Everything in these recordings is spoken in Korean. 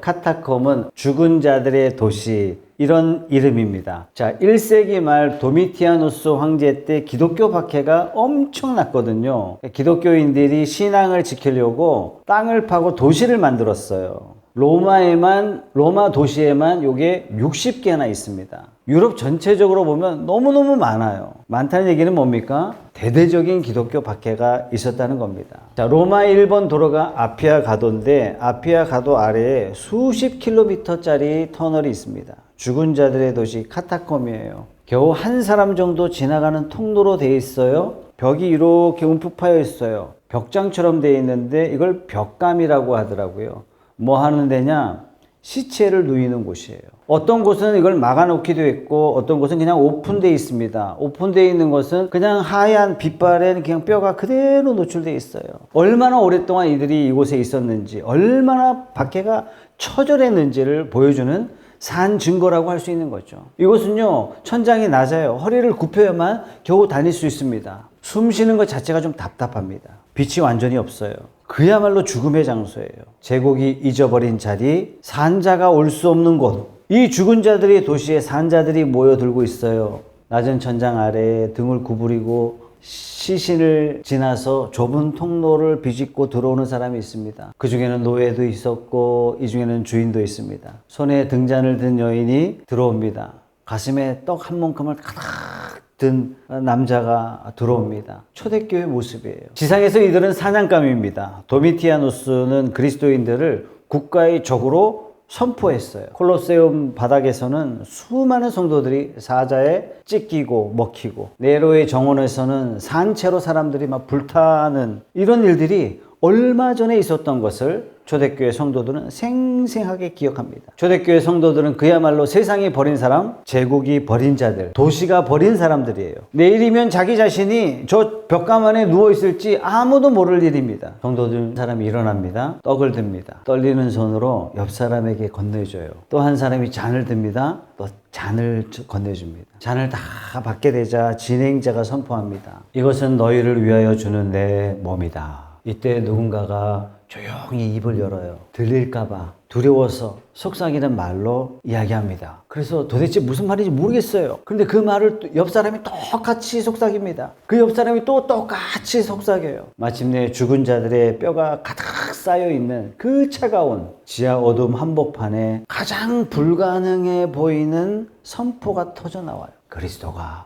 카타콤은 죽은 자들의 도시, 이런 이름입니다. 자, 1세기 말 도미티아누스 황제 때 기독교 박해가 엄청났거든요. 기독교인들이 신앙을 지키려고 땅을 파고 도시를 만들었어요. 로마 도시에만 요게 60개나 있습니다. 유럽 전체적으로 보면 너무너무 많아요. 많다는 얘기는 뭡니까? 대대적인 기독교 박해가 있었다는 겁니다. 자, 로마 1번 도로가 아피아 가도인데 아피아 가도 아래에 수십 킬로미터짜리 터널이 있습니다. 죽은 자들의 도시 카타콤이에요. 겨우 한 사람 정도 지나가는 통로로 되어 있어요. 벽이 이렇게 움푹 파여 있어요. 벽장처럼 되어 있는데 이걸 벽감이라고 하더라고요. 뭐 하는 데냐? 시체를 누이는 곳이에요. 어떤 곳은 이걸 막아놓기도 했고 어떤 곳은 그냥 오픈되어 있습니다. 오픈되어 있는 것은 그냥 하얀 빛발에 그냥 뼈가 그대로 노출되어 있어요. 얼마나 오랫동안 이들이 이곳에 있었는지, 얼마나 박해가 처절했는지를 보여주는 산 증거라고 할 수 있는 거죠. 이곳은요, 천장이 낮아요. 허리를 굽혀야만 겨우 다닐 수 있습니다. 숨 쉬는 것 자체가 좀 답답합니다. 빛이 완전히 없어요. 그야말로 죽음의 장소예요. 제국이 잊어버린 자리, 산자가 올 수 없는 곳. 이 죽은 자들의 도시에 산자들이 모여들고 있어요. 낮은 천장 아래에 등을 구부리고 시신을 지나서 좁은 통로를 비집고 들어오는 사람이 있습니다. 그 중에는 노예도 있었고 이 중에는 주인도 있습니다. 손에 등잔을 든 여인이 들어옵니다. 가슴에 떡 한 몸큼을 가득 든 남자가 들어옵니다. 초대교회 모습이에요. 지상에서 이들은 사냥감입니다. 도미티아누스는 그리스도인들을 국가의 적으로 선포했어요. 콜로세움 바닥에서는 수많은 성도들이 사자에 찢기고 먹히고, 네로의 정원에서는 산채로 사람들이 막 불타는 이런 일들이 얼마 전에 있었던 것을 초대교회 성도들은 생생하게 기억합니다. 초대교회 성도들은 그야말로 세상이 버린 사람, 제국이 버린 자들, 도시가 버린 사람들이에요. 내일이면 자기 자신이 저 벽감 안에 누워있을지 아무도 모를 일입니다. 성도들 사람이 일어납니다. 떡을 듭니다. 떨리는 손으로 옆 사람에게 건네줘요. 또 한 사람이 잔을 듭니다. 또 잔을 건네줍니다. 잔을 다 받게 되자 진행자가 선포합니다. 이것은 너희를 위하여 주는 내 몸이다. 이때 누군가가 조용히 입을 열어요. 들릴까봐 두려워서 속삭이는 말로 이야기합니다. 그래서 도대체 무슨 말인지 모르겠어요. 그런데 그 말을 옆 사람이 똑같이 속삭입니다. 그 옆 사람이 또 똑같이 속삭여요. 마침내 죽은 자들의 뼈가 가득 쌓여있는 그 차가운 지하 어둠 한복판에 가장 불가능해 보이는 선포가 터져나와요. 그리스도가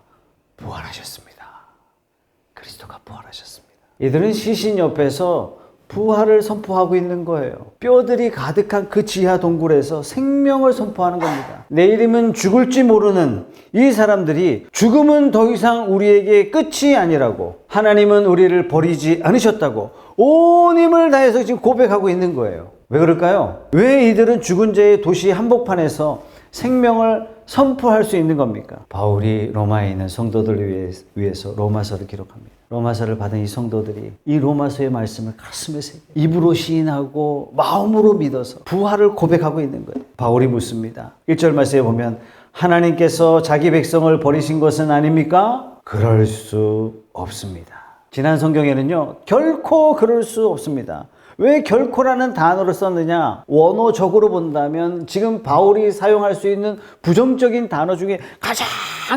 부활하셨습니다. 그리스도가 부활하셨습니다. 이들은 시신 옆에서 부활을 선포하고 있는 거예요. 뼈들이 가득한 그 지하 동굴에서 생명을 선포하는 겁니다. 내일이면 죽을지 모르는 이 사람들이 죽음은 더 이상 우리에게 끝이 아니라고, 하나님은 우리를 버리지 않으셨다고 온 힘을 다해서 지금 고백하고 있는 거예요. 왜 그럴까요? 왜 이들은 죽은 자의 도시 한복판에서 생명을 선포할 수 있는 겁니까? 바울이 로마에 있는 성도들을 위해서 로마서를 기록합니다. 로마서를 받은 이 성도들이 이 로마서의 말씀을 가슴에 새겨 입으로 시인하고 마음으로 믿어서 부활을 고백하고 있는 거예요. 바울이 묻습니다. 1절 말씀에 보면 하나님께서 자기 백성을 버리신 것은 아닙니까? 그럴 수 없습니다. 지난 성경에는요, 결코 그럴 수 없습니다. 왜 결코라는 단어를 썼느냐? 원어적으로 본다면 지금 바울이 사용할 수 있는 부정적인 단어 중에 가장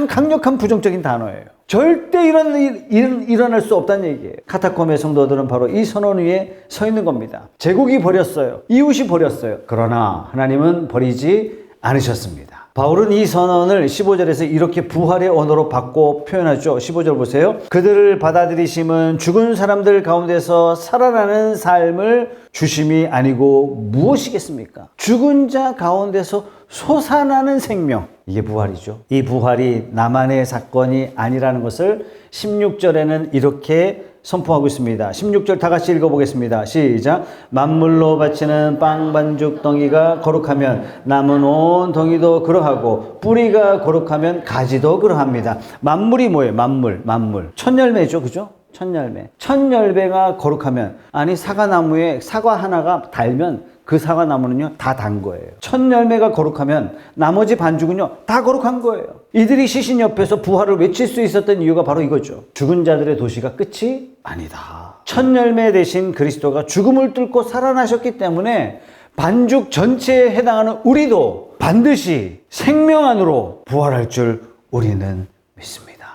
강력한 부정적인 단어예요. 절대 이런 일은 일어날 수 없다는 얘기예요. 카타콤의 성도들은 바로 이 선언 위에 서 있는 겁니다. 제국이 버렸어요. 이웃이 버렸어요. 그러나 하나님은 버리지 않으셨습니다. 바울은 이 선언을 15절에서 이렇게 부활의 언어로 바꿔 표현하죠. 15절 보세요. 그들을 받아들이심은 죽은 사람들 가운데서 살아나는 삶을 주심이 아니고 무엇이겠습니까? 죽은 자 가운데서 솟아나는 생명. 이게 부활이죠. 이 부활이 나만의 사건이 아니라는 것을 16절에는 이렇게 선포하고 있습니다. 16절 다 같이 읽어보겠습니다. 시작. 만물로 바치는 빵 반죽 덩이가 거룩하면 남은 온 덩이도 그러하고 뿌리가 거룩하면 가지도 그러합니다. 만물이 뭐예요? 만물. 첫 열매죠. 그죠? 첫 열매. 첫 열매가 거룩하면, 아니 사과나무에 사과 하나가 달면 그 사과나무는요 다 단 거예요. 첫 열매가 거룩하면 나머지 반죽은요 다 거룩한 거예요. 이들이 시신 옆에서 부활을 외칠 수 있었던 이유가 바로 이거죠. 죽은 자들의 도시가 끝이 아니다. 첫 열매 대신 그리스도가 죽음을 뚫고 살아나셨기 때문에 반죽 전체에 해당하는 우리도 반드시 생명 안으로 부활할 줄 우리는 믿습니다.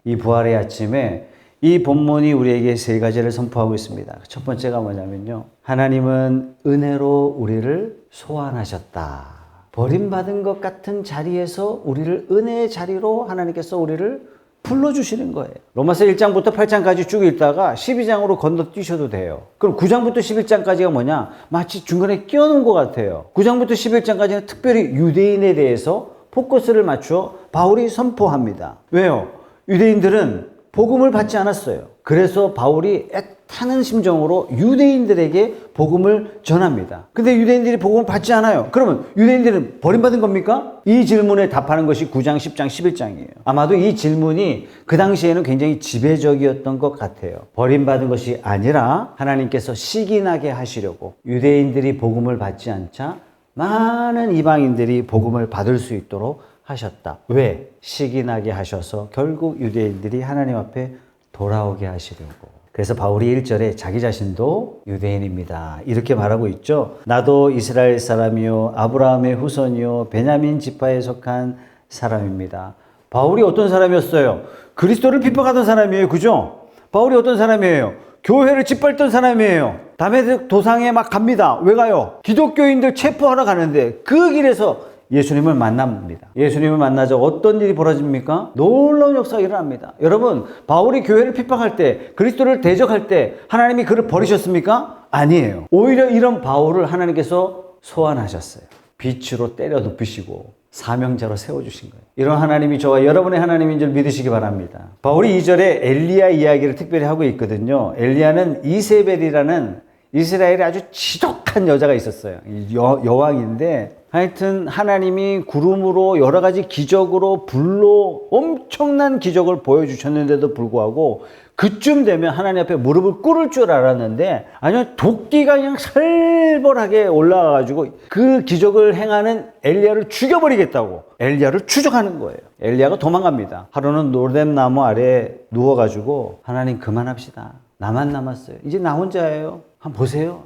이 부활의 아침에 이 본문이 우리에게 세 가지를 선포하고 있습니다. 첫 번째가 뭐냐면요. 하나님은 은혜로 우리를 소환하셨다. 버림받은 것 같은 자리에서 우리를 은혜의 자리로 하나님께서 우리를 불러주시는 거예요. 로마서 1장부터 8장까지 쭉 읽다가 12장으로 건너뛰셔도 돼요. 그럼 9장부터 11장까지가 뭐냐? 마치 중간에 끼워놓은 것 같아요. 9장부터 11장까지는 특별히 유대인에 대해서 포커스를 맞추어 바울이 선포합니다. 왜요? 유대인들은 복음을 받지 않았어요. 그래서 바울이 애타는 심정으로 유대인들에게 복음을 전합니다. 근데 유대인들이 복음을 받지 않아요. 그러면 유대인들은 버림받은 겁니까? 이 질문에 답하는 것이 9장, 10장, 11장이에요. 아마도 이 질문이 그 당시에는 굉장히 지배적이었던 것 같아요. 버림받은 것이 아니라 하나님께서 시기나게 하시려고 유대인들이 복음을 받지 않자 많은 이방인들이 복음을 받을 수 있도록 하셨다. 왜? 시기나게 하셔서 결국 유대인들이 하나님 앞에 돌아오게 하시려고. 그래서 바울이 1절에 자기 자신도 유대인입니다. 이렇게 말하고 있죠. 나도 이스라엘 사람이요 아브라함의 후손이요 베냐민 지파에 속한 사람입니다. 바울이 어떤 사람이었어요? 그리스도를 핍박하던 사람이에요. 그죠? 바울이 어떤 사람이에요? 교회를 짓밟던 사람이에요. 다메섹 도상에 막 갑니다. 왜 가요? 기독교인들 체포하러 가는데 그 길에서 예수님을 만납니다. 예수님을 만나자 어떤 일이 벌어집니까? 놀라운 역사가 일어납니다. 여러분, 바울이 교회를 핍박할 때, 그리스도를 대적할 때 하나님이 그를 버리셨습니까? 아니에요. 오히려 이런 바울을 하나님께서 소환하셨어요. 빛으로 때려 눕히시고 사명자로 세워주신 거예요. 이런 하나님이 저와 여러분의 하나님인 줄 믿으시기 바랍니다. 바울이 2절에 엘리야 이야기를 특별히 하고 있거든요. 엘리야는 이세벨이라는 이스라엘에 아주 지독한 여자가 있었어요. 여왕인데 하여튼 하나님이 구름으로 여러 가지 기적으로 불로 엄청난 기적을 보여주셨는데도 불구하고 그쯤 되면 하나님 앞에 무릎을 꿇을 줄 알았는데 아니요, 도끼가 그냥 살벌하게 올라와가지고 그 기적을 행하는 엘리야를 죽여버리겠다고 엘리야를 추적하는 거예요. 엘리야가 도망갑니다. 하루는 노뎀 나무 아래에 누워가지고 하나님 그만합시다. 나만 남았어요. 이제 나 혼자예요. 한번 보세요.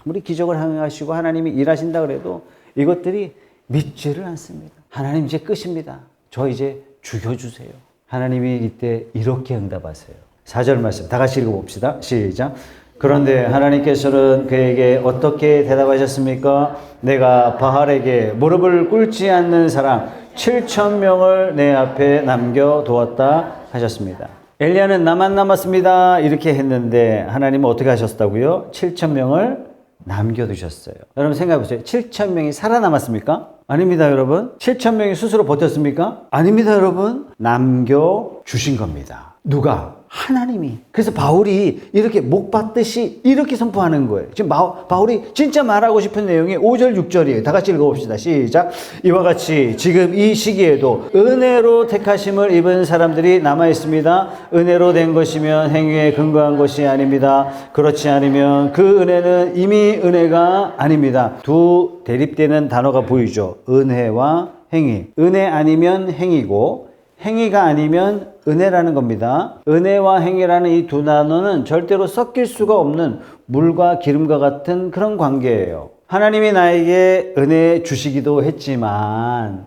아무리 기적을 행하시고 하나님이 일하신다 그래도 이것들이 믿지를 않습니다. 하나님 이제 끝입니다. 저 이제 죽여주세요. 하나님이 이때 이렇게 응답하세요. 4절 말씀 다 같이 읽어봅시다. 시작. 그런데 하나님께서는 그에게 어떻게 대답하셨습니까? 내가 바알에게 무릎을 꿇지 않는 사람 7,000명을 내 앞에 남겨두었다 하셨습니다. 엘리야는 나만 남았습니다. 이렇게 했는데 하나님은 어떻게 하셨다고요? 7,000명을 남겨두셨어요. 여러분 생각해보세요. 7,000명이 살아남았습니까? 아닙니다, 여러분. 7,000명이 스스로 버텼습니까? 아닙니다, 여러분. 남겨주신 겁니다. 누가? 하나님이. 그래서 바울이 이렇게 목 받듯이 이렇게 선포하는 거예요. 지금 바울이 진짜 말하고 싶은 내용이 5절, 6절이에요. 다 같이 읽어봅시다. 시작. 이와 같이 지금 이 시기에도 은혜로 택하심을 입은 사람들이 남아있습니다. 은혜로 된 것이면 행위에 근거한 것이 아닙니다. 그렇지 않으면 그 은혜는 이미 은혜가 아닙니다. 두 대립되는 단어가 보이죠. 은혜와 행위. 은혜 아니면 행위고 행위가 아니면 은혜라는 겁니다. 은혜와 행위라는 이 두 단어는 절대로 섞일 수가 없는 물과 기름과 같은 그런 관계예요. 하나님이 나에게 은혜 주시기도 했지만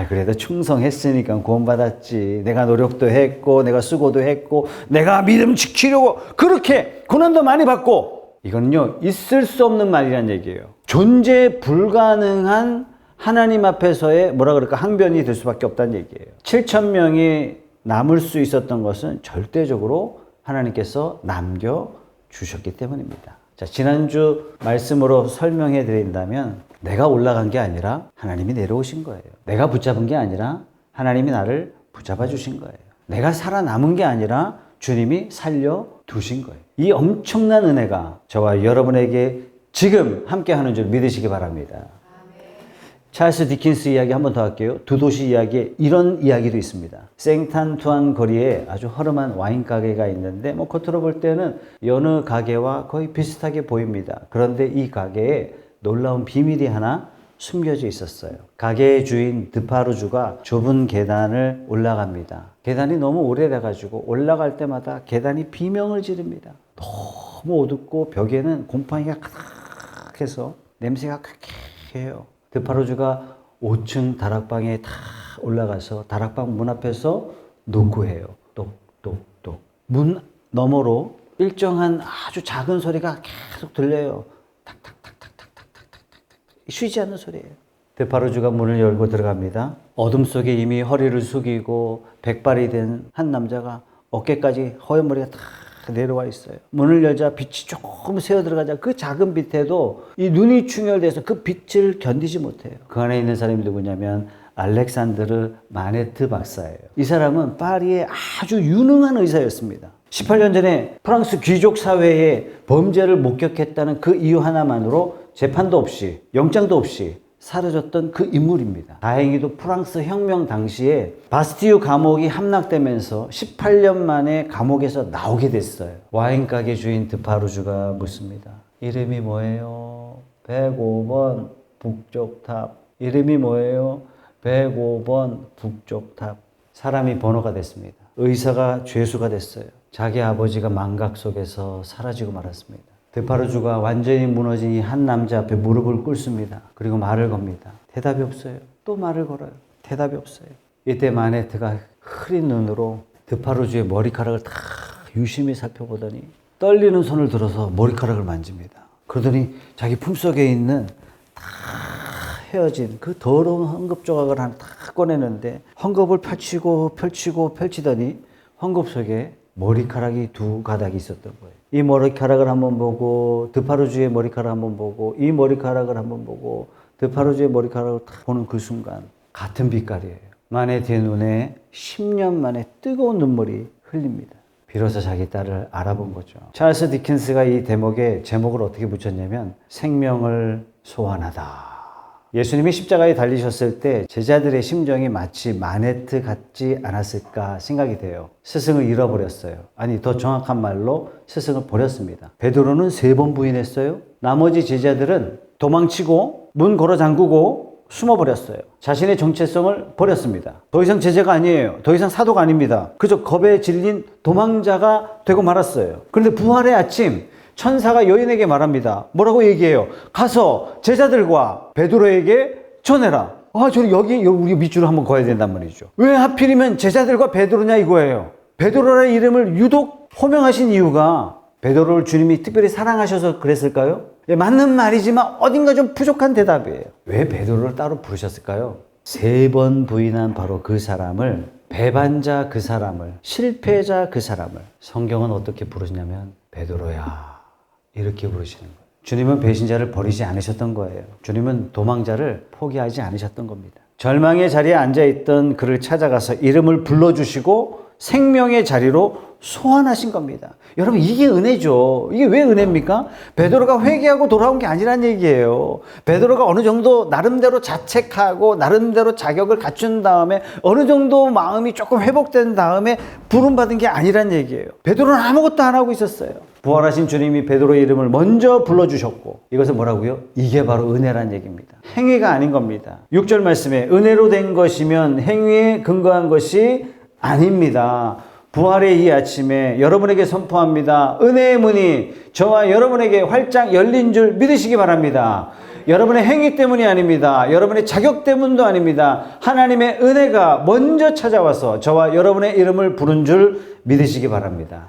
그래도 충성했으니까 구원받았지. 내가 노력도 했고 내가 수고도 했고 내가 믿음 지키려고 그렇게 고난도 많이 받고 이거는요 있을 수 없는 말이란 얘기예요. 존재 불가능한 하나님 앞에서의 항변이 될 수밖에 없다는 얘기예요. 7,000명이 남을 수 있었던 것은 절대적으로 하나님께서 남겨주셨기 때문입니다. 자, 지난주 말씀으로 설명해 드린다면 내가 올라간 게 아니라 하나님이 내려오신 거예요. 내가 붙잡은 게 아니라 하나님이 나를 붙잡아 주신 거예요. 내가 살아남은 게 아니라 주님이 살려두신 거예요. 이 엄청난 은혜가 저와 여러분에게 지금 함께하는 줄 믿으시기 바랍니다. 찰스 디킨스 이야기 한 번 더 할게요. 두 도시 이야기에 이런 이야기도 있습니다. 생탄투안 거리에 아주 허름한 와인 가게가 있는데 겉으로 볼 때는 여느 가게와 거의 비슷하게 보입니다. 그런데 이 가게에 놀라운 비밀이 하나 숨겨져 있었어요. 가게의 주인 드파르주가 좁은 계단을 올라갑니다. 계단이 너무 오래돼가지고 올라갈 때마다 계단이 비명을 지릅니다. 너무 어둡고 벽에는 곰팡이가 가득해서 냄새가 쾌쾌해요. 드파로주가 5층 다락방에 다 올라가서 다락방 문 앞에서 노크해요. 똑똑똑. 문 너머로 일정한 아주 작은 소리가 계속 들려요. 탁탁탁탁탁탁탁탁탁. 쉬지 않는 소리예요. 드파로주가 문을 열고 들어갑니다. 어둠 속에 이미 허리를 숙이고 백발이 된 한 남자가 어깨까지 허연 머리가 다 내려와 있어요. 문을 열자 빛이 조금 새어 들어가자 그 작은 빛에도 이 눈이 충혈돼서 그 빛을 견디지 못해요. 그 안에 있는 사람이 누구냐면 알렉산드르 마네트 박사예요. 이 사람은 파리의 아주 유능한 의사였습니다. 18년 전에 프랑스 귀족 사회에 범죄를 목격했다는 그 이유 하나만으로 재판도 없이 영장도 없이 사라졌던 그 인물입니다. 다행히도 프랑스 혁명 당시에 바스티유 감옥이 함락되면서 18년 만에 감옥에서 나오게 됐어요. 와인가게 주인 드파루주가 묻습니다. 이름이 뭐예요? 105번 북쪽탑. 이름이 뭐예요? 105번 북쪽탑. 사람이 번호가 됐습니다. 의사가 죄수가 됐어요. 자기 아버지가 망각 속에서 사라지고 말았습니다. 드파루주가 완전히 무너진 이 한 남자 앞에 무릎을 꿇습니다. 그리고 말을 겁니다. 대답이 없어요. 또 말을 걸어요. 대답이 없어요. 이때 마네트가 흐린 눈으로 드파루주의 머리카락을 다 유심히 살펴보더니 떨리는 손을 들어서 머리카락을 만집니다. 그러더니 자기 품속에 있는 다 헤어진 그 더러운 헝겊 조각을 하나 다 꺼내는데 헝겊을 펼치고 펼치더니 헝겊 속에 머리카락이 두 가닥이 있었던 거예요. 이 머리카락을 한번 보고 드파루주의 머리카락을 한번 보고 이 머리카락을 한번 보고 드파루주의 머리카락을 딱 보는 그 순간 같은 빛깔이에요. 마네트의 눈에 10년 만에 뜨거운 눈물이 흘립니다. 비로소 자기 딸을 알아본 거죠. 찰스 디킨스가 이 대목에 제목을 어떻게 붙였냐면 생명을 소환하다. 예수님이 십자가에 달리셨을 때 제자들의 심정이 마치 마네트 같지 않았을까 생각이 돼요. 스승을 잃어버렸어요. 아니 더 정확한 말로 스승을 버렸습니다. 베드로는 3번 부인했어요. 나머지 제자들은 도망치고 문 걸어 잠그고 숨어버렸어요. 자신의 정체성을 버렸습니다. 더 이상 제자가 아니에요. 더 이상 사도가 아닙니다. 그저 겁에 질린 도망자가 되고 말았어요. 그런데 부활의 아침 천사가 여인에게 말합니다. 뭐라고 얘기해요? 가서 제자들과 베드로에게 전해라. 저는 여기 우리 밑줄을 한번 그어야 된단 말이죠. 왜 하필이면 제자들과 베드로냐 이거예요. 베드로라는 이름을 유독 호명하신 이유가 베드로를 주님이 특별히 사랑하셔서 그랬을까요? 예, 맞는 말이지만 어딘가 좀 부족한 대답이에요. 왜 베드로를 따로 부르셨을까요? 3번 부인한 바로 그 사람을, 배반자 그 사람을, 실패자 그 사람을 성경은 어떻게 부르시냐면 베드로야 이렇게 부르시는 거예요. 주님은 배신자를 버리지 않으셨던 거예요. 주님은 도망자를 포기하지 않으셨던 겁니다. 절망의 자리에 앉아있던 그를 찾아가서 이름을 불러주시고 생명의 자리로 소환하신 겁니다. 여러분 이게 은혜죠. 이게 왜 은혜입니까? 베드로가 회개하고 돌아온 게 아니란 얘기예요. 베드로가 어느 정도 나름대로 자책하고 나름대로 자격을 갖춘 다음에 어느 정도 마음이 조금 회복된 다음에 부름받은 게 아니란 얘기예요. 베드로는 아무것도 안 하고 있었어요. 부활하신 주님이 베드로의 이름을 먼저 불러주셨고 이것은 뭐라고요? 이게 바로 은혜란 얘기입니다. 행위가 아닌 겁니다. 6절 말씀에 은혜로 된 것이면 행위에 근거한 것이 아닙니다. 부활의 이 아침에 여러분에게 선포합니다. 은혜의 문이 저와 여러분에게 활짝 열린 줄 믿으시기 바랍니다. 여러분의 행위 때문이 아닙니다. 여러분의 자격 때문도 아닙니다. 하나님의 은혜가 먼저 찾아와서 저와 여러분의 이름을 부른 줄 믿으시기 바랍니다.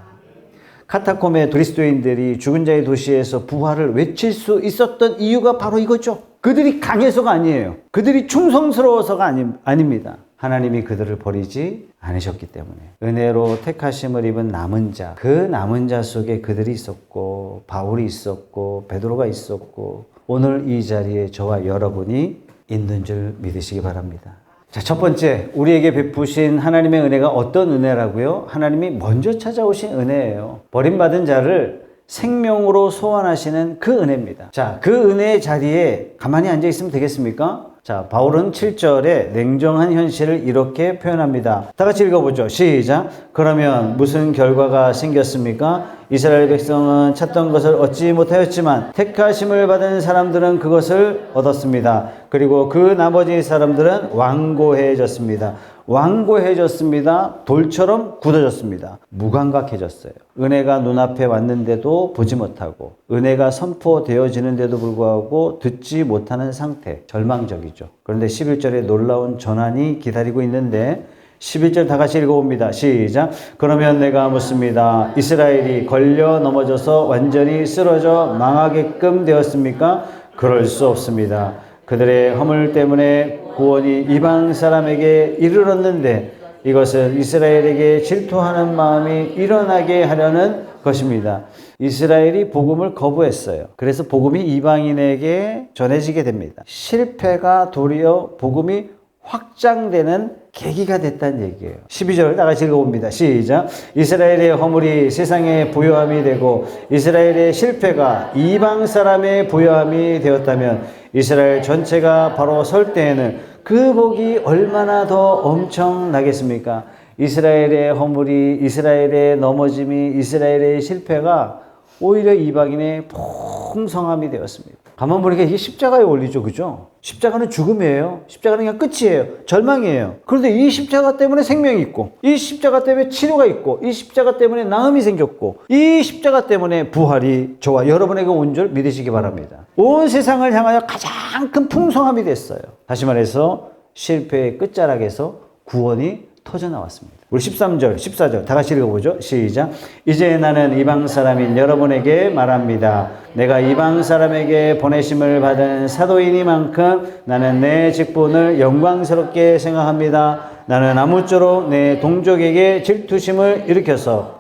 카타콤의 그리스도인들이 죽은 자의 도시에서 부활을 외칠 수 있었던 이유가 바로 이거죠. 그들이 강해서가 아니에요. 그들이 충성스러워서가 아닙니다. 하나님이 그들을 버리지 않으셨기 때문에 은혜로 택하심을 입은 남은 자, 그 남은 자 속에 그들이 있었고 바울이 있었고 베드로가 있었고 오늘 이 자리에 저와 여러분이 있는 줄 믿으시기 바랍니다. 자, 첫 번째, 우리에게 베푸신 하나님의 은혜가 어떤 은혜라고요? 하나님이 먼저 찾아오신 은혜예요. 버림받은 자를 생명으로 소환하시는 그 은혜입니다. 자, 그 은혜의 자리에 가만히 앉아 있으면 되겠습니까? 자, 바울은 7절에 냉정한 현실을 이렇게 표현합니다. 다 같이 읽어보죠. 시작. 그러면 무슨 결과가 생겼습니까? 이스라엘 백성은 찾던 것을 얻지 못하였지만 택하심을 받은 사람들은 그것을 얻었습니다. 그리고 그 나머지 사람들은 완고해졌습니다. 완고해졌습니다. 돌처럼 굳어졌습니다. 무감각해졌어요. 은혜가 눈앞에 왔는데도 보지 못하고 은혜가 선포되어지는데도 불구하고 듣지 못하는 상태, 절망적이죠. 그런데 11절에 놀라운 전환이 기다리고 있는데 11절 다 같이 읽어봅니다. 시작. 그러면 내가 묻습니다. 이스라엘이 걸려 넘어져서 완전히 쓰러져 망하게끔 되었습니까? 그럴 수 없습니다. 그들의 허물 때문에 구원이 이방 사람에게 이르렀는데 이것은 이스라엘에게 질투하는 마음이 일어나게 하려는 것입니다. 이스라엘이 복음을 거부했어요. 그래서 복음이 이방인에게 전해지게 됩니다. 실패가 도리어 복음이 확장되는 계기가 됐다는 얘기예요. 12절 다 같이 읽어봅니다. 시작. 이스라엘의 허물이 세상의 부요함이 되고 이스라엘의 실패가 이방 사람의 부요함이 되었다면 이스라엘 전체가 바로 설 때에는 그 복이 얼마나 더 엄청나겠습니까? 이스라엘의 허물이, 이스라엘의 넘어짐이, 이스라엘의 실패가 오히려 이방인의 풍성함이 되었습니다. 가만 보니까 이게 십자가의 원리죠. 그죠? 십자가는 죽음이에요. 십자가는 그냥 끝이에요. 절망이에요. 그런데 이 십자가 때문에 생명이 있고, 이 십자가 때문에 치료가 있고, 이 십자가 때문에 나음이 생겼고, 이 십자가 때문에 부활이 저와 여러분에게 온 줄 믿으시기 바랍니다. 온 세상을 향하여 가장 큰 풍성함이 됐어요. 다시 말해서 실패의 끝자락에서 구원이 터져나왔습니다. 우리 13절, 14절 다 같이 읽어보죠. 시작. 이제 나는 이방 사람인 여러분에게 말합니다. 내가 이방 사람에게 보내심을 받은 사도이니만큼 나는 내 직분을 영광스럽게 생각합니다. 나는 아무쪼록 내 동족에게 질투심을 일으켜서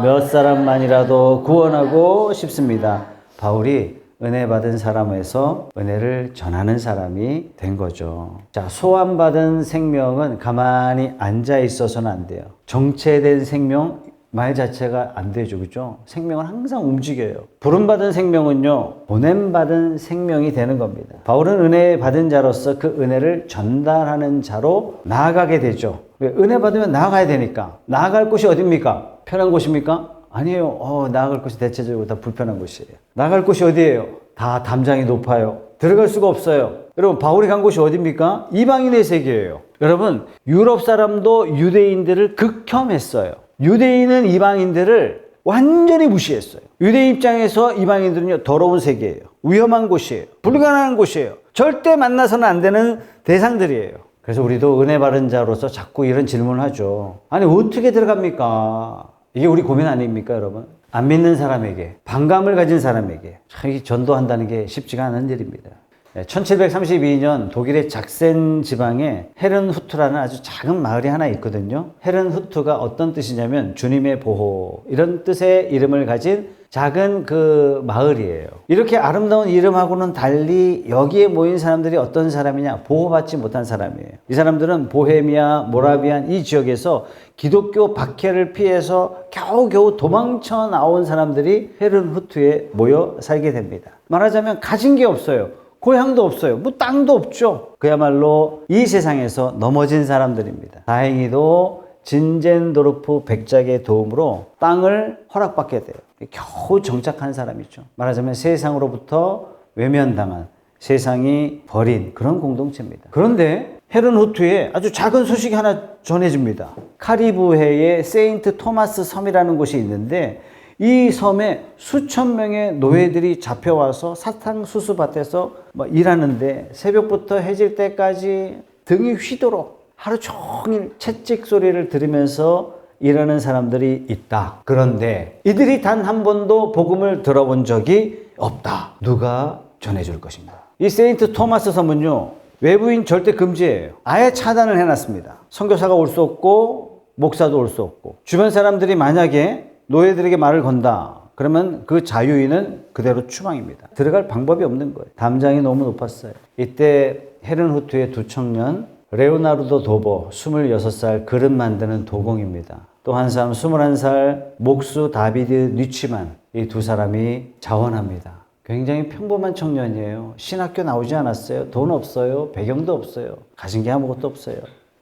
몇 사람만이라도 구원하고 싶습니다. 바울이 은혜 받은 사람에서 은혜를 전하는 사람이 된 거죠. 자, 소환받은 생명은 가만히 앉아 있어서는 안 돼요. 정체된 생명 말 자체가 안 되죠. 그죠? 생명은 항상 움직여요. 부름받은 생명은요, 보냄받은 생명이 되는 겁니다. 바울은 은혜 받은 자로서 그 은혜를 전달하는 자로 나아가게 되죠. 왜? 은혜 받으면 나아가야 되니까. 나아갈 곳이 어디입니까? 편한 곳입니까? 아니에요. 나아갈 곳이 대체적으로 다 불편한 곳이에요. 나아갈 곳이 어디예요? 다 담장이 높아요. 들어갈 수가 없어요. 여러분, 바울이 간 곳이 어디입니까? 이방인의 세계예요. 여러분, 유럽 사람도 유대인들을 극혐했어요. 유대인은 이방인들을 완전히 무시했어요. 유대인 입장에서 이방인들은요, 더러운 세계예요. 위험한 곳이에요. 불가능한 곳이에요. 절대 만나서는 안 되는 대상들이에요. 그래서 우리도 은혜 받은 자로서 자꾸 이런 질문을 하죠. 아니, 어떻게 들어갑니까? 이게 우리 고민 아닙니까, 여러분? 안 믿는 사람에게, 반감을 가진 사람에게 참 전도한다는 게 쉽지가 않은 일입니다. 1732년 독일의 작센 지방에 헤른후트라는 아주 작은 마을이 하나 있거든요. 헤른후트가 어떤 뜻이냐면 주님의 보호, 이런 뜻의 이름을 가진 작은 그 마을이에요. 이렇게 아름다운 이름하고는 달리 여기에 모인 사람들이 어떤 사람이냐? 보호받지 못한 사람이에요. 이 사람들은 보헤미아, 모라비안 이 지역에서 기독교 박해를 피해서 겨우겨우 도망쳐 나온 사람들이 헤른후트에 모여 살게 됩니다. 말하자면 가진 게 없어요. 고향도 없어요. 뭐 땅도 없죠. 그야말로 이 세상에서 넘어진 사람들입니다. 다행히도 진젠도르프 백작의 도움으로 땅을 허락받게 돼요. 겨우 정착한 사람이죠. 말하자면 세상으로부터 외면당한, 세상이 버린 그런 공동체입니다. 그런데 헤른후트에 아주 작은 소식이 하나 전해집니다. 카리브해의 세인트 토마스 섬이라는 곳이 있는데 이 섬에 수천 명의 노예들이 잡혀와서 사탕수수밭에서 일하는데 새벽부터 해질 때까지 등이 휘도록 하루 종일 채찍 소리를 들으면서 일하는 사람들이 있다. 그런데 이들이 단 한 번도 복음을 들어본 적이 없다. 누가 전해줄 것인가? 이 세인트 토마스 섬은요, 외부인 절대 금지예요. 아예 차단을 해놨습니다. 선교사가 올 수 없고 목사도 올 수 없고, 주변 사람들이 만약에 노예들에게 말을 건다 그러면 그 자유인은 그대로 추방입니다. 들어갈 방법이 없는 거예요. 담장이 너무 높았어요. 이때 헤른후트의 두 청년, 레오나르도 도보 26살 그릇 만드는 도공입니다. 또 한 사람 21살 목수 다비드 니치만, 이 두 사람이 자원합니다. 굉장히 평범한 청년이에요. 신학교 나오지 않았어요. 돈 없어요. 배경도 없어요. 가진 게 아무것도 없어요.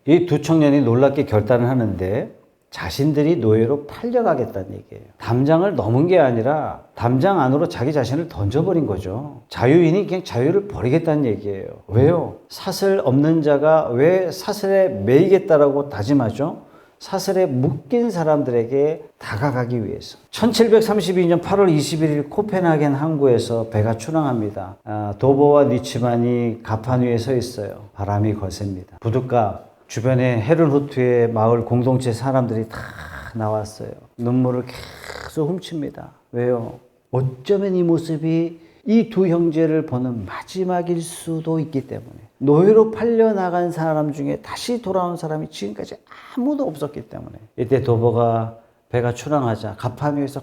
이 두 청년이 놀랍게 결단을 하는데 자신들이 노예로 팔려가겠다는 얘기예요. 담장을 넘은 게 아니라 담장 안으로 자기 자신을 던져버린 거죠. 자유인이 그냥 자유를 버리겠다는 얘기예요. 왜요? 사슬 없는 자가 왜 사슬에 매이겠다라고 다짐하죠? 사슬에 묶인 사람들에게 다가가기 위해서. 1732년 8월 21일 코펜하겐 항구에서 배가 출항합니다. 도보와 니치만이 갑판 위에 서 있어요. 바람이 거셉니다. 부둣가 주변에 헤른후트의 마을 공동체 사람들이 다 나왔어요. 눈물을 계속 훔칩니다. 왜요? 어쩌면 이 모습이 이 두 형제를 보는 마지막일 수도 있기 때문에. 노예로 팔려나간 사람 중에 다시 돌아온 사람이 지금까지 아무도 없었기 때문에. 이때 도보가 배가 출항하자 갑판 위에서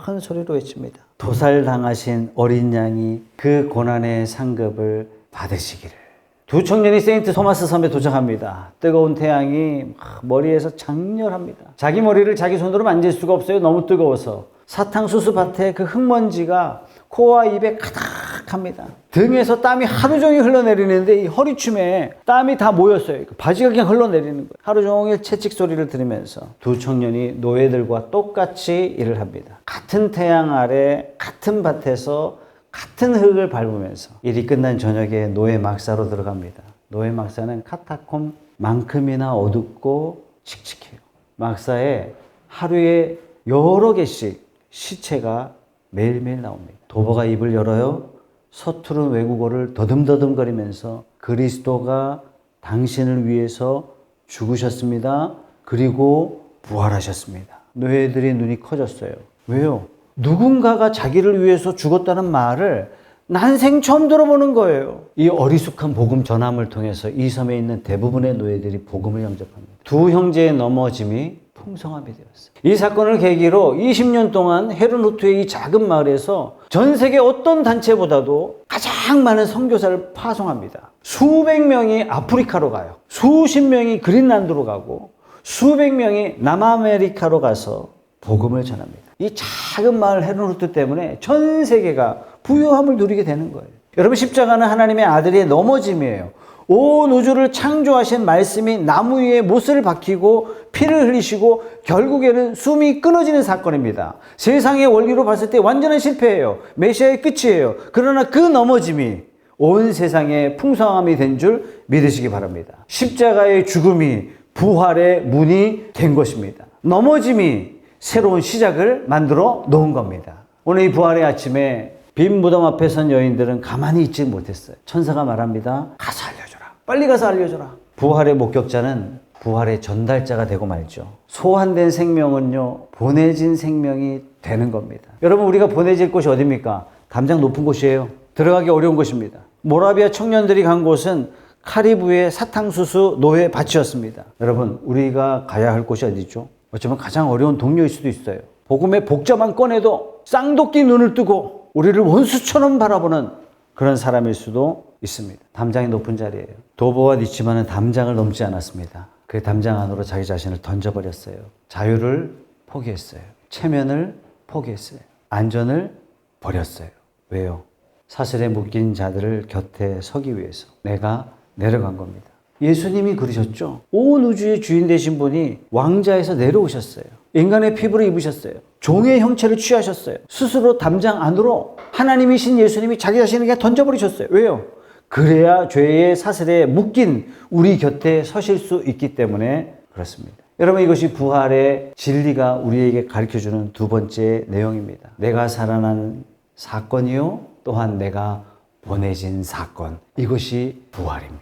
큰 소리로 외칩니다. 도살당하신 어린 양이 그 고난의 상급을 받으시기를. 두 청년이 세인트 토마스 섬에 도착합니다. 뜨거운 태양이 머리에서 장렬합니다. 자기 머리를 자기 손으로 만질 수가 없어요. 너무 뜨거워서. 사탕수수 밭에 그 흙먼지가 코와 입에 가득합니다. 등에서 땀이 하루 종일 흘러내리는데 이 허리춤에 땀이 다 모였어요. 바지가 그냥 흘러내리는 거예요. 하루 종일 채찍 소리를 들으면서 두 청년이 노예들과 똑같이 일을 합니다. 같은 태양 아래 같은 밭에서 같은 흙을 밟으면서 일이 끝난 저녁에 노예 막사로 들어갑니다. 노예 막사는 카타콤만큼이나 어둡고 칙칙해요. 막사에 하루에 여러 개씩 시체가 매일매일 나옵니다. 도보가 입을 열어요. 서투른 외국어를 더듬더듬거리면서 그리스도가 당신을 위해서 죽으셨습니다. 그리고 부활하셨습니다. 노예들의 눈이 커졌어요. 왜요? 누군가가 자기를 위해서 죽었다는 말을 난생 처음 들어보는 거예요. 이 어리숙한 복음 전함을 통해서 이 섬에 있는 대부분의 노예들이 복음을 영접합니다. 두 형제의 넘어짐이 풍성함이 되었어요. 이 사건을 계기로 20년 동안 헤른후트의 이 작은 마을에서 전 세계 어떤 단체보다도 가장 많은 선교사를 파송합니다. 수백 명이 아프리카로 가요. 수십 명이 그린란드로 가고 수백 명이 남아메리카로 가서 복음을 전합니다. 이 작은 마을 헤른후트 때문에 전 세계가 부유함을 누리게 되는 거예요. 여러분, 십자가는 하나님의 아들의 넘어짐이에요. 온 우주를 창조하신 말씀이 나무 위에 못을 박히고 피를 흘리시고 결국에는 숨이 끊어지는 사건입니다. 세상의 원리로 봤을 때 완전한 실패예요. 메시아의 끝이에요. 그러나 그 넘어짐이 온 세상의 풍성함이 된 줄 믿으시기 바랍니다. 십자가의 죽음이 부활의 문이 된 것입니다. 넘어짐이 새로운 시작을 만들어 놓은 겁니다. 오늘 이 부활의 아침에 빈 무덤 앞에 선 여인들은 가만히 있지 못했어요. 천사가 말합니다. 가서 알려줘라. 빨리 가서 알려줘라. 부활의 목격자는 부활의 전달자가 되고 말죠. 소환된 생명은요, 보내진 생명이 되는 겁니다. 여러분, 우리가 보내질 곳이 어디입니까? 담장 높은 곳이에요. 들어가기 어려운 곳입니다. 모라비아 청년들이 간 곳은 카리브의 사탕수수 노예 밭이었습니다. 여러분, 우리가 가야 할 곳이 어디죠? 어쩌면 가장 어려운 동료일 수도 있어요. 복음의 복자만 꺼내도 쌍독기 눈을 뜨고 우리를 원수처럼 바라보는 그런 사람일 수도 있습니다. 담장이 높은 자리예요. 도보와 니치만은 담장을 넘지 않았습니다. 그 담장 안으로 자기 자신을 던져버렸어요. 자유를 포기했어요. 체면을 포기했어요. 안전을 버렸어요. 왜요? 사슬에 묶인 자들을 곁에 서기 위해서 내가 내려간 겁니다. 예수님이 그러셨죠. 온 우주의 주인 되신 분이 왕자에서 내려오셨어요. 인간의 피부를 입으셨어요. 종의 형체를 취하셨어요. 스스로 담장 안으로 하나님이신 예수님이 자기 자신을 그냥 던져버리셨어요. 왜요? 그래야 죄의 사슬에 묶인 우리 곁에 서실 수 있기 때문에 그렇습니다. 여러분, 이것이 부활의 진리가 우리에게 가르쳐주는 두 번째 내용입니다. 내가 살아나는 사건이요, 또한 내가 보내진 사건. 이것이 부활입니다.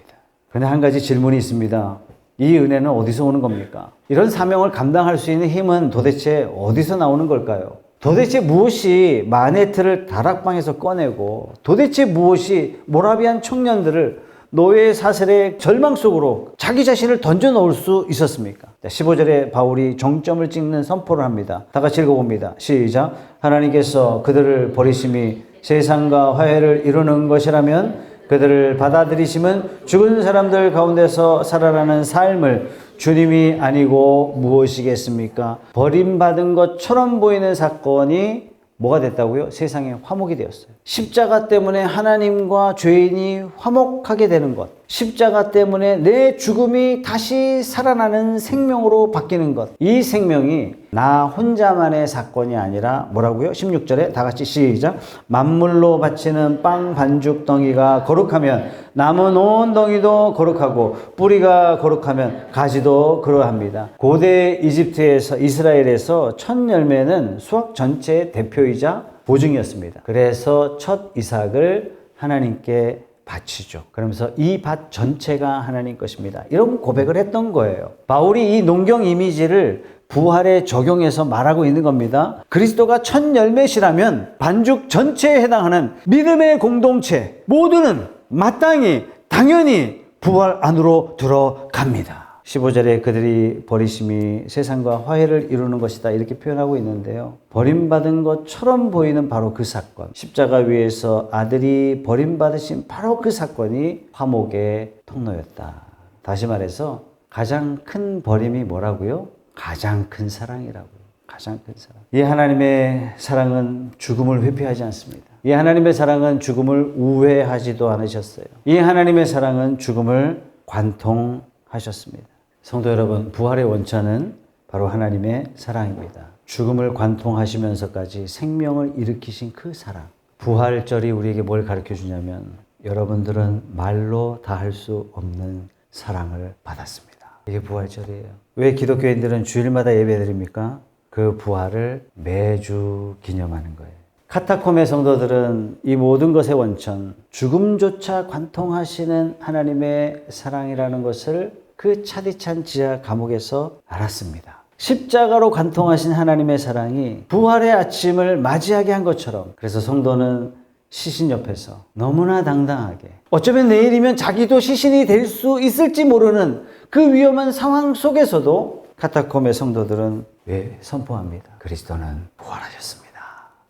그런데 한 가지 질문이 있습니다. 이 은혜는 어디서 오는 겁니까? 이런 사명을 감당할 수 있는 힘은 도대체 어디서 나오는 걸까요? 도대체 무엇이 마네트를 다락방에서 꺼내고 도대체 무엇이 모라비안 청년들을 노예 사슬의 절망 속으로 자기 자신을 던져 넣을 수 있었습니까? 15절에 바울이 정점을 찍는 선포를 합니다. 다 같이 읽어봅니다. 시작. 하나님께서 그들을 버리심이 세상과 화해를 이루는 것이라면 그들을 받아들이심은 죽은 사람들 가운데서 살아나는 삶을 주님이 아니고 무엇이겠습니까? 버림받은 것처럼 보이는 사건이 뭐가 됐다고요? 세상의 화목이 되었어요. 십자가 때문에 하나님과 죄인이 화목하게 되는 것, 십자가 때문에 내 죽음이 다시 살아나는 생명으로 바뀌는 것, 이 생명이 나 혼자만의 사건이 아니라 뭐라고요? 16절에 다 같이 시작. 만물로 바치는 빵 반죽 덩이가 거룩하면 남은 온 덩이도 거룩하고 뿌리가 거룩하면 가지도 그러합니다. 고대 이집트에서 이스라엘에서 첫 열매는 수확 전체의 대표이자 보증이었습니다. 그래서 첫 이삭을 하나님께 바치죠. 그러면서 이 밭 전체가 하나님 것입니다. 이런 고백을 했던 거예요. 바울이 이 농경 이미지를 부활에 적용해서 말하고 있는 겁니다. 그리스도가 첫 열매시라면 반죽 전체에 해당하는 믿음의 공동체 모두는 마땅히 당연히 부활 안으로 들어갑니다. 15절에 그들이 버리심이 세상과 화해를 이루는 것이다 이렇게 표현하고 있는데요. 버림받은 것처럼 보이는 바로 그 사건, 십자가 위에서 아들이 버림받으신 바로 그 사건이 화목의 통로였다. 다시 말해서 가장 큰 버림이 뭐라고요? 가장 큰 사랑이라고요. 가장 큰 사랑. 이 하나님의 사랑은 죽음을 회피하지 않습니다. 이 하나님의 사랑은 죽음을 우회하지도 않으셨어요. 이 하나님의 사랑은 죽음을 관통하셨습니다. 성도 여러분, 부활의 원천은 바로 하나님의 사랑입니다. 죽음을 관통하시면서까지 생명을 일으키신 그 사랑. 부활절이 우리에게 뭘 가르쳐 주냐면 여러분들은 말로 다 할 수 없는 사랑을 받았습니다. 이게 부활절이에요. 왜 기독교인들은 주일마다 예배드립니까? 그 부활을 매주 기념하는 거예요. 카타콤의 성도들은 이 모든 것의 원천, 죽음조차 관통하시는 하나님의 사랑이라는 것을 그 차디찬 지하 감옥에서 알았습니다. 십자가로 관통하신 하나님의 사랑이 부활의 아침을 맞이하게 한 것처럼, 그래서 성도는 시신 옆에서 너무나 당당하게, 어쩌면 내일이면 자기도 시신이 될 수 있을지 모르는 그 위험한 상황 속에서도 카타콤의 성도들은 왜 선포합니다? 그리스도는 부활하셨습니다.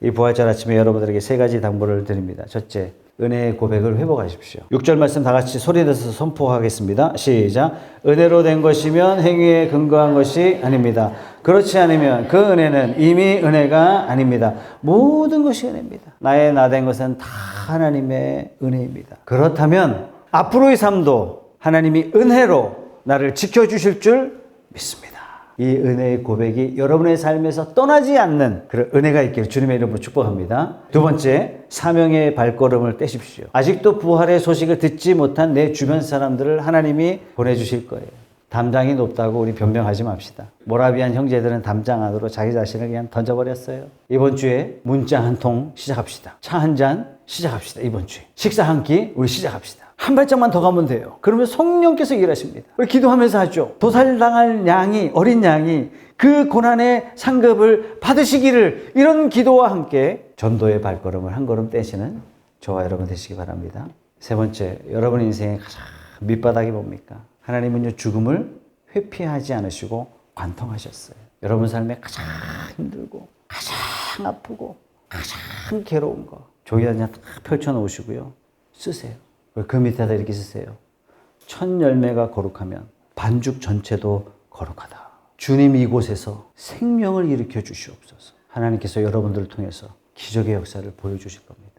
이 부활절 아침에 여러분들에게 세 가지 당부를 드립니다. 첫째, 은혜의 고백을 회복하십시오. 6절 말씀 다 같이 소리내서 선포하겠습니다. 시작. 은혜로 된 것이면 행위에 근거한 것이 아닙니다. 그렇지 않으면 그 은혜는 이미 은혜가 아닙니다. 모든 것이 은혜입니다. 나의 나 된 것은 다 하나님의 은혜입니다. 그렇다면 앞으로의 삶도 하나님이 은혜로 나를 지켜주실 줄 믿습니다. 이 은혜의 고백이 여러분의 삶에서 떠나지 않는 그런 은혜가 있기를 주님의 이름으로 축복합니다. 두 번째, 사명의 발걸음을 떼십시오. 아직도 부활의 소식을 듣지 못한 내 주변 사람들을 하나님이 보내주실 거예요. 담장이 높다고 우리 변명하지 맙시다. 모라비안 형제들은 담장 안으로 자기 자신을 그냥 던져버렸어요. 이번 주에 문자 한 통 시작합시다. 차 한 잔 시작합시다. 이번 주에 식사 한 끼 우리 시작합시다. 한 발짝만 더 가면 돼요. 그러면 성령께서 일하십니다. 우리 기도하면서 하죠. 도살당할 양이, 어린 양이 그 고난의 상급을 받으시기를, 이런 기도와 함께 전도의 발걸음을 한 걸음 떼시는 저와 여러분 되시기 바랍니다. 세 번째, 여러분 인생의 가장 밑바닥이 뭡니까? 하나님은요, 죽음을 회피하지 않으시고 관통하셨어요. 여러분 삶에 가장 힘들고 가장 아프고 가장 괴로운 거 종이 한 장 딱 펼쳐놓으시고요, 쓰세요. 그 밑에다 이렇게 쓰세요. 첫 열매가 거룩하면 반죽 전체도 거룩하다. 주님 이곳에서 생명을 일으켜 주시옵소서. 하나님께서 여러분들을 통해서 기적의 역사를 보여주실 겁니다.